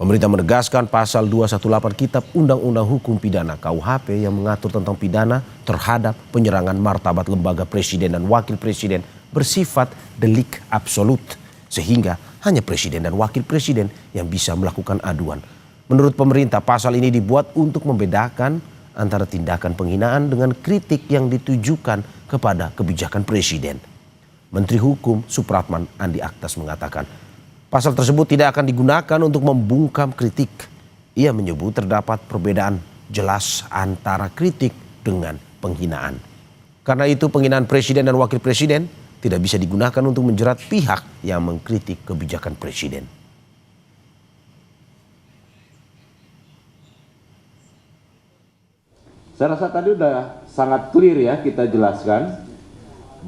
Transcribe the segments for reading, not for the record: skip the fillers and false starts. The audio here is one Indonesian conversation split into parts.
Pemerintah menegaskan pasal 218 Kitab Undang-Undang Hukum Pidana (KUHP) yang mengatur tentang pidana terhadap penyerangan martabat lembaga presiden dan wakil presiden bersifat delik absolut, sehingga hanya presiden dan wakil presiden yang bisa melakukan aduan. Menurut pemerintah, pasal ini dibuat untuk membedakan antara tindakan penghinaan dengan kritik yang ditujukan kepada kebijakan presiden. Menteri Hukum Supratman Andi Aktas mengatakan, pasal tersebut tidak akan digunakan untuk membungkam kritik. Ia menyebut terdapat perbedaan jelas antara kritik dengan penghinaan. Karena itu penghinaan presiden dan wakil presiden tidak bisa digunakan untuk menjerat pihak yang mengkritik kebijakan presiden. Saya rasa tadi udah sangat clear ya kita jelaskan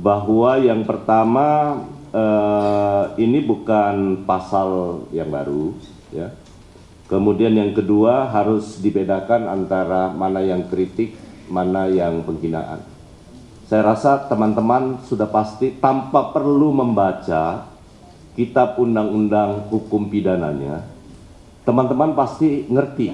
bahwa yang pertama ini bukan pasal yang baru, ya. Kemudian yang kedua harus dibedakan antara mana yang kritik, mana yang penghinaan. Saya rasa teman-teman sudah pasti tanpa perlu membaca Kitab Undang-Undang Hukum Pidananya, teman-teman pasti ngerti.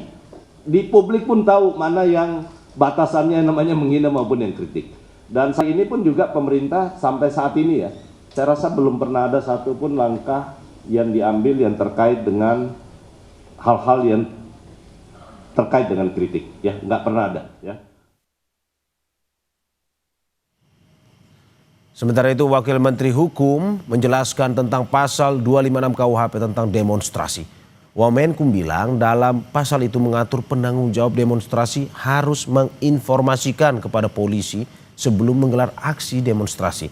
Di publik pun tahu mana yang batasannya namanya menghina maupun yang kritik. Dan saat ini pun juga pemerintah sampai saat ini ya, saya rasa belum pernah ada satupun langkah yang diambil yang terkait dengan hal-hal yang terkait dengan kritik, ya nggak pernah ada, ya. Sementara itu, Wakil Menteri Hukum menjelaskan tentang pasal 256 KUHP tentang demonstrasi. Wamenkum bilang dalam pasal itu mengatur penanggung jawab demonstrasi harus menginformasikan kepada polisi sebelum menggelar aksi demonstrasi.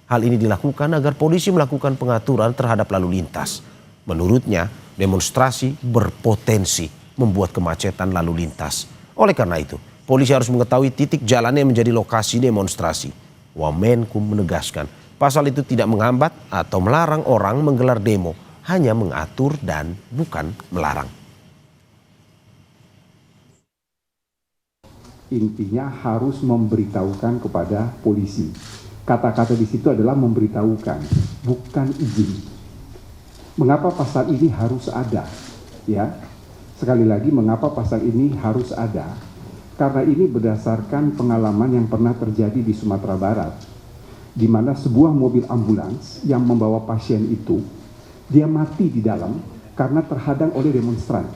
Hal ini dilakukan agar polisi melakukan pengaturan terhadap lalu lintas. Menurutnya, demonstrasi berpotensi membuat kemacetan lalu lintas. Oleh karena itu, polisi harus mengetahui titik jalan yang menjadi lokasi demonstrasi. Wamenkum menegaskan, pasal itu tidak menghambat atau melarang orang menggelar demo, hanya mengatur dan bukan melarang. Intinya harus memberitahukan kepada polisi. Kata-kata di situ adalah memberitahukan, bukan izin. Mengapa pasal ini harus ada? Ya, sekali lagi mengapa pasal ini harus ada? Karena ini berdasarkan pengalaman yang pernah terjadi di Sumatera Barat, di mana sebuah mobil ambulans yang membawa pasien itu, dia mati di dalam karena terhadang oleh demonstran.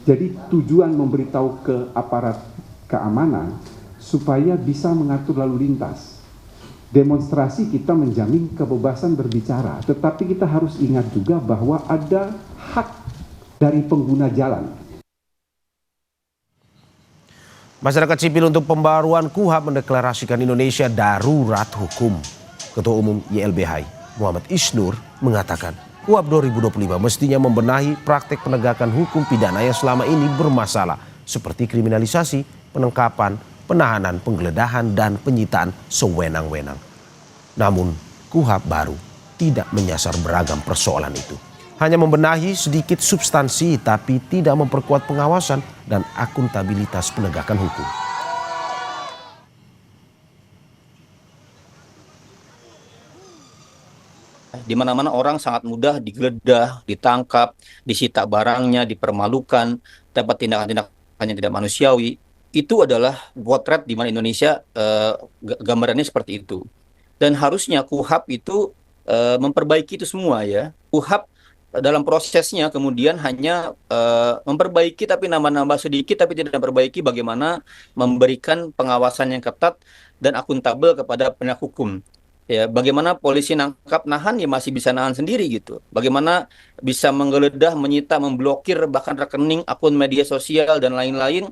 Jadi tujuan memberitahu ke aparat keamanan supaya bisa mengatur lalu lintas. Demonstrasi kita menjamin kebebasan berbicara, tetapi kita harus ingat juga bahwa ada hak dari pengguna jalan. Masyarakat sipil untuk pembaruan KUHP mendeklarasikan Indonesia darurat hukum. Ketua Umum YLBHI Muhammad Isnur mengatakan KUHP 2025 mestinya membenahi praktek penegakan hukum pidana yang selama ini bermasalah seperti kriminalisasi, penangkapan, penahanan, penggeledahan, dan penyitaan sewenang-wenang. Namun KUHP baru tidak menyasar beragam persoalan itu. Hanya membenahi sedikit substansi tapi tidak memperkuat pengawasan dan akuntabilitas penegakan hukum. Di mana-mana orang sangat mudah digeledah, ditangkap, disita barangnya, dipermalukan, dapat tindakan-tindakan yang tidak manusiawi. Itu adalah potret di mana Indonesia gambarannya seperti itu. Dan harusnya KUHP itu memperbaiki itu semua ya. KUHP dalam prosesnya kemudian hanya memperbaiki tapi nambah-nambah sedikit tapi tidak memperbaiki bagaimana memberikan pengawasan yang ketat dan akuntabel kepada penegak hukum. Ya, bagaimana polisi nangkap nahan ya masih bisa nahan sendiri gitu. Bagaimana bisa menggeledah, menyita, memblokir bahkan rekening, akun media sosial dan lain-lain